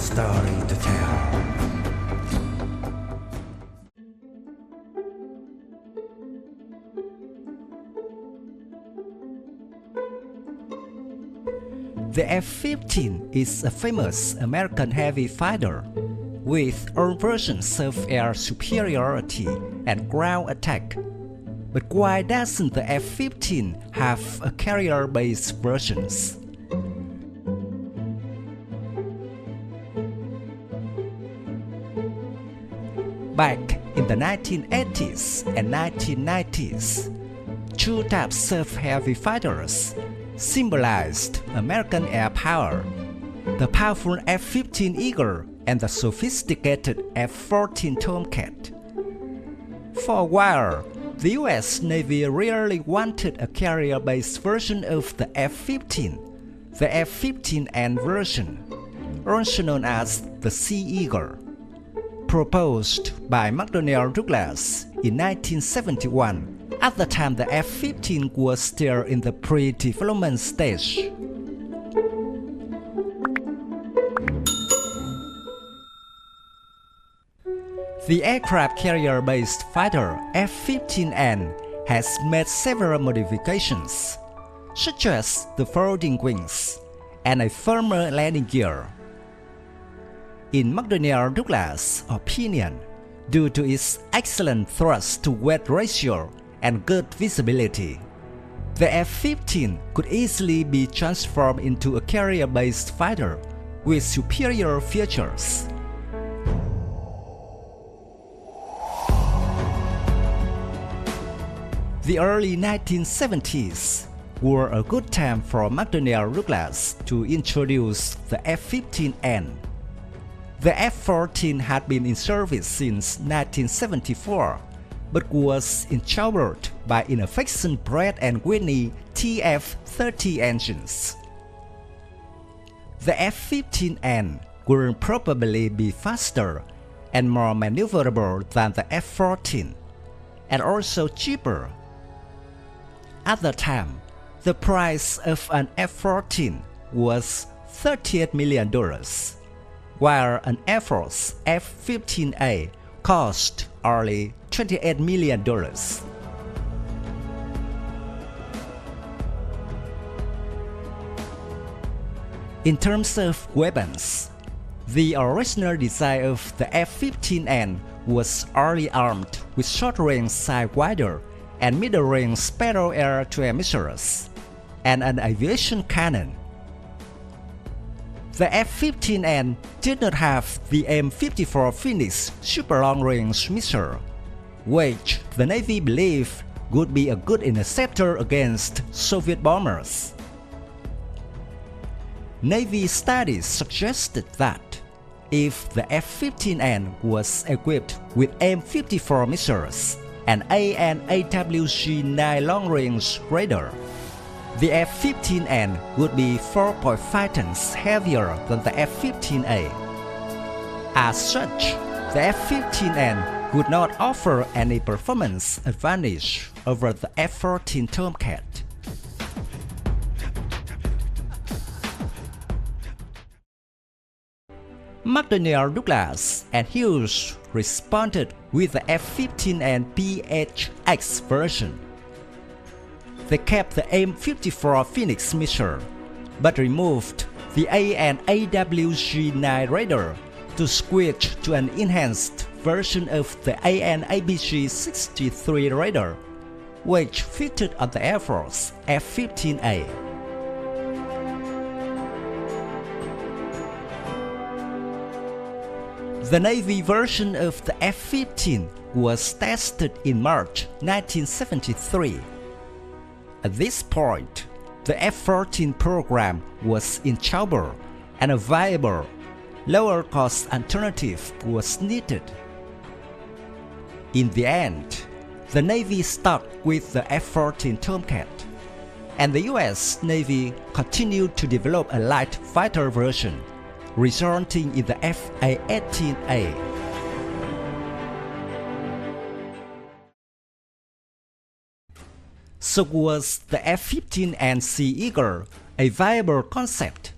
story to tell. The F-15 is a famous American heavy fighter with own versions of air superiority and ground attack. But why doesn't the F-15 have a carrier-based versions? Back in the 1980s and 1990s, two types of heavy fighters symbolized American air power: the powerful F-15 Eagle and the sophisticated F-14 Tomcat. For a while, the US Navy really wanted a carrier-based version of the F-15, the F-15N version, also known as the Sea Eagle. Proposed by McDonnell Douglas in 1971. At the time, the F-15 was still in the pre-development stage. The aircraft carrier-based fighter F-15N has made several modifications, such as the folding wings and a firmer landing gear. In McDonnell Douglas' opinion, due to its excellent thrust-to-weight ratio and good visibility, the F-15 could easily be transformed into a carrier-based fighter with superior features. The early 1970s were a good time for McDonnell Douglas to introduce the F-15N. The F-14 had been in service since 1974, but was encumbered by inefficient Pratt & Whitney TF-30 engines. The F-15N would probably be faster and more maneuverable than the F-14, and also cheaper. At the time, the price of an F-14 was $38 million, while an Air Force F-15A cost only $28 million. In terms of weapons, the original design of the F-15N was only armed with short-range sidewinder and middle-range special air-to-air missiles, and an aviation cannon. The F-15N did not have the M54 Phoenix super long-range missile, which the Navy believed would be a good interceptor against Soviet bombers. Navy studies suggested that if the F-15N was equipped with M54 missiles and AN/AWG-9 long-range radar, the F-15N would be 4.5 tons heavier than the F-15A. As such, the F-15N would not offer any performance advantage over the F-14 Tomcat. McDonnell Douglas and Hughes responded with the F-15N PHX version. They kept the M54 Phoenix missile, but removed the AN/AWG-9 radar to switch to an enhanced version of the AN/ABG-63 radar, which fitted on the Air Force F-15A. The Navy version of the F-15 was tested in March 1973. At this point, the F-14 program was in trouble and a viable, lower-cost alternative was needed. In the end, the Navy stuck with the F-14 Tomcat, and the US Navy continued to develop a light fighter version, resulting in the F/A-18A. So was the F-15N Sea Eagle a viable concept?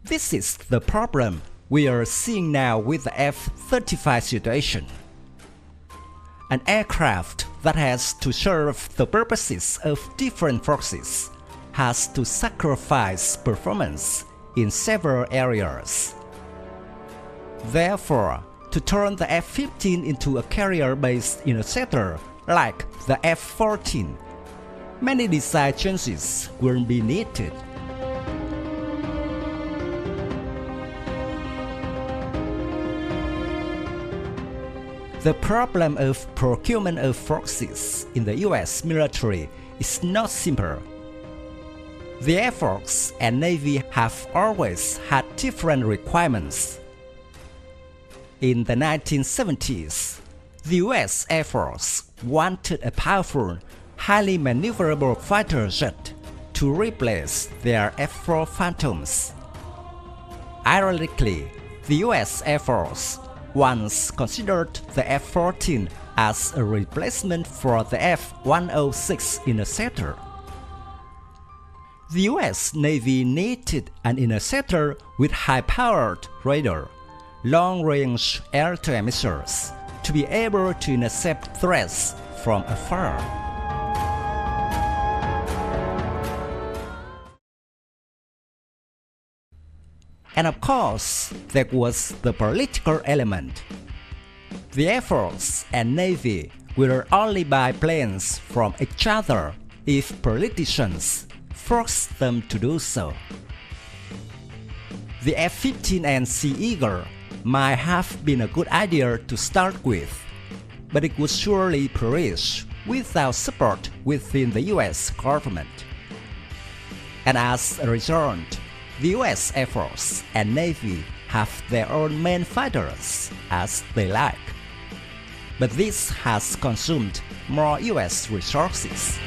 This is the problem we are seeing now with the F-35 situation. An aircraft that has to serve the purposes of different forces has to sacrifice performance in several areas. Therefore, to turn the F-15 into a carrier-based interceptor like the F-14, many design changes will be needed. The problem of procurement of forces in the US military is not simple. The Air Force and Navy have always had different requirements. In the 1970s, the US Air Force wanted a powerful, highly maneuverable fighter jet to replace their F-4 Phantoms. Ironically, the US Air Force once considered the F-14 as a replacement for the F-106 interceptor. The US Navy needed an interceptor with high-powered radar, long-range air-to-air missiles to be able to intercept threats from afar. And of course, there was the political element. The Air Force and Navy will only buy planes from each other if politicians force them to do so. The F-15N Sea Eagle might have been a good idea to start with, but it would surely perish without support within the US government. And as a result, the US Air Force and Navy have their own main fighters as they like. But this has consumed more US resources.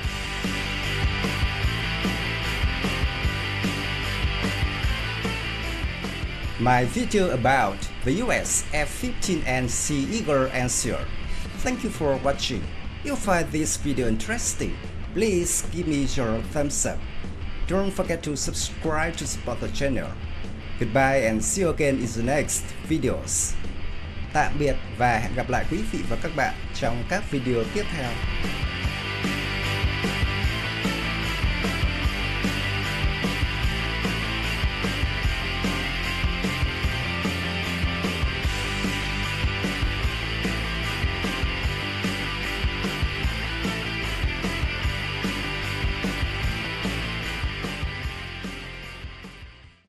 My video about the US F-15N Sea Eagle answer. Thank you for watching. If you find this video interesting, please give me your thumbs up. Don't forget to subscribe to support the channel. Goodbye and see you again in the next videos. Tạm biệt và hẹn gặp lại quý vị và các bạn trong các video tiếp theo.